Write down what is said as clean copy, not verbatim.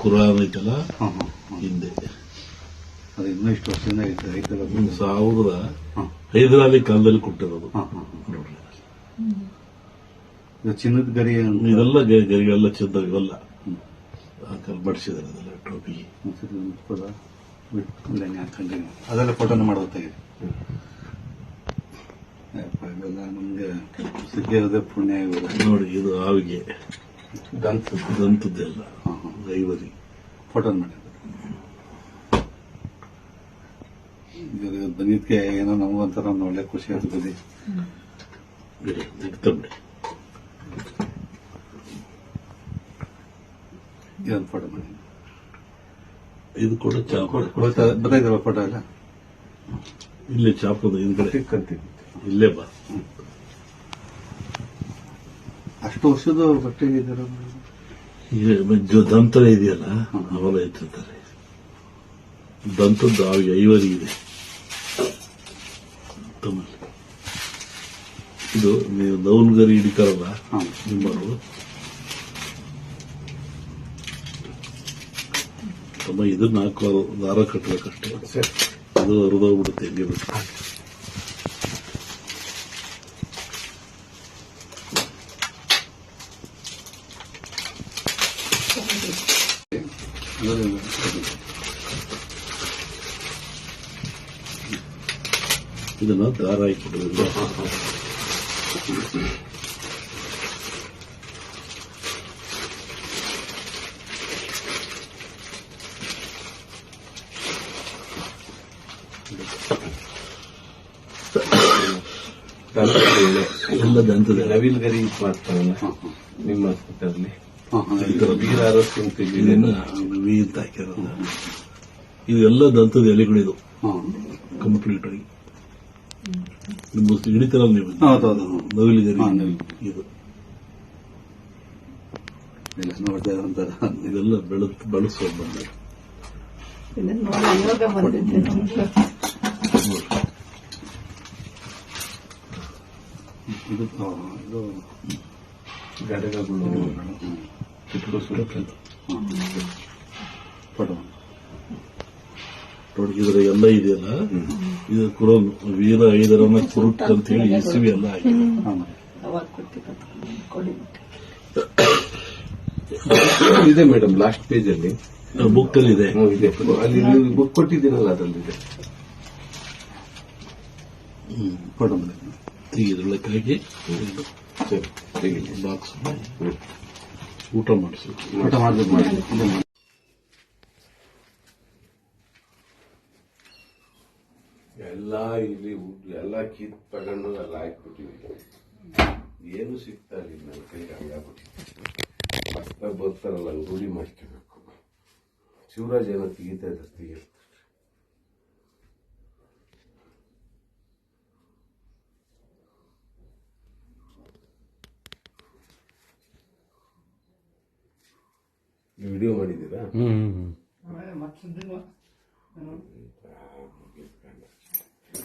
ಕುರಾನ್ ಐತಲ್ಲ ಹಿಂದೆ ಅದು ಇನ್ನೂ ಇಷ್ಟು ವರ್ಷದಿಂದ ಐತಲ್ಲ. 1000 ಹೈದರಾಲಿ ಕಾಲದಲ್ಲಿ ಕೊಟ್ಟಿರೋದು ನೋಡ್ರಿ. ಚಿನ್ನದ ಗರಿ ಇದೆಲ್ಲ ಗರಿಗಳೆಲ್ಲ ಚೆಂದ ಇವೆಲ್ಲ ಬಡಿಸಿದಾರೆ ಅದೆಲ್ಲ ಟೋಪಿ ಹಾಕೊಂಡಿನಿ. ಅದೆಲ್ಲ ಫೋಟೋನ ಮಾಡೋದಾಗಿದೆ. ಇವೆಲ್ಲ ನಮ್ಗೆ ಸಿಕ್ಕಿರೋದೇ ಪುಣ್ಯ. ನೋಡಿ ಇದು ಹಾವಿಗೆ ದಂತದ್ದೆಲ್ಲ ಐವರಿ ಫೋಟೋ ಮಾಡಿದ್ರು. ಬಂದಿದ್ಕೆ ಏನೋ ನಮಗೊಂಥರ ಒಳ್ಳೆ ಖುಷಿ ಆಗ್ತದೆ. ಇಡ್ತಂಬಿಡಿ ಇದೊಂದು ಫೋಟೋ ಮಾಡಿ. ಇದು ಕೂಡ ಗೊತ್ತಾಯ್ತಲ್ಲ ಫೋಟೋ ಎಲ್ಲ. ಇಲ್ಲೇ ಚಾಪದ ಹಿಂದ್ಗಡೆ ಕಲ್ತೀವಿ. ಇಲ್ಲೇ ಬಾ. ಅಷ್ಟು ವರ್ಷದ ಬಟ್ಟೆ ಇದ್ದಾರೆ. ದಂತ ಇದೆಯಲ್ಲ ಅವೆಲ್ಲ ಇಟ್ಟಿರ್ತಾರೆ. ದಂತದ್ದು ಹಾವಿಗೆ ಐವರಿ ಇದೆ. ಇದು ನೀವು ದೌನ್ಗರಿ ಹಿಡಿತಾರಲ್ಲ ನಿಮ್ಮವರು ತಮ್ಮ ಇದು 4 ದಾರ ಕಟ್ಟಬೇಕಷ್ಟೇ. ಅದು ಹರಿದೋಗ್ಬಿಡುತ್ತೆ ಹೆಂಗೆ ಬೇಕು. ಇದನ್ನ ದಾರ ಹಾಕಿಬಿಡೋದು. ಎಲ್ಲ ದಂತದ ನವಿಲ್ ಗರಿ ಮಾಡ್ತಾರಲ್ಲ ನಿಮ್ಮ ಹಾಸ್ಪಿಟಲ್ ವೀರ ಆರೋಗ್ಯ ಅಂತ ಹಾಕಿರೋದು. ಇದೆಲ್ಲ ದಂತದ ಎಲೆಗಳಿದು ಕಂಪ್ಲೀಟ್ ಆಗಿ. ನಿಮ್ಮ ಹಿಡಿತಾರಲ್ಲ ನೀವು ನವಿಲುಗರಿ ಇದು ಇದೆಲ್ಲ ಬಳಸುವ ಬಂದ ಇದು ಗಡಗಗಳು ಫೋಟೋ ಇದರ ಎಲ್ಲ ಇದೆಯಲ್ಲ. ಇದು ಕುರೋನ್ ವೀರ ಐದರನ್ನ ಕುರುಟ್ ಅಂತ ಹೇಳಿ ಇಸುವಿ ಎಲ್ಲ ಆಗಿದೆ. ಇದೆ ಮೇಡಮ್ ಲಾಸ್ಟ್ ಪೇಜ್ ಅಲ್ಲಿ ಬುಕ್ ಅಲ್ಲಿ ಇದೆ. ಅಲ್ಲಿ ನೀವು ಬುಕ್ ಕೊಟ್ಟಿದ್ದೀರಲ್ಲ ಅದರಲ್ಲಿದೆ. ಫೋಟೋ ಇದರೊಳಗೆ ಹಾಕಿ ಬಾಕ್ಸ್ ಊಟ ಮಾಡಿಸಿ ಊಟ ಮಾಡಬೇಕು ಮಾಡಿ. ಎಲ್ಲ ಇಲ್ಲಿ ಎಲ್ಲ ಕಿತ್ ತಗೊಂಡು ಎಲ್ಲ ಹಾಕ್ಬಿಟ್ಟಿವಿ. ಏನು ಸಿಗ್ತಾ ಇಲ್ಲ ನನ್ನ ಕೈಗೆ. ಹಂಗಾಗ್ಬಿಟ್ಟಿದೆ. ಬರ್ತಾರಲ್ಲ ರೂಢಿ ಮಾಡ್ಕೋಬೇಕು. ಶಿವರಾಜ್ ಏನೋ ತೆಗಿತಾ ಇದ್ದಾರೆ ತೆಗಿರ್ತಾರೆ. ವಿಡಿಯೋ ಮಾಡಿದ್ದೀರಾ?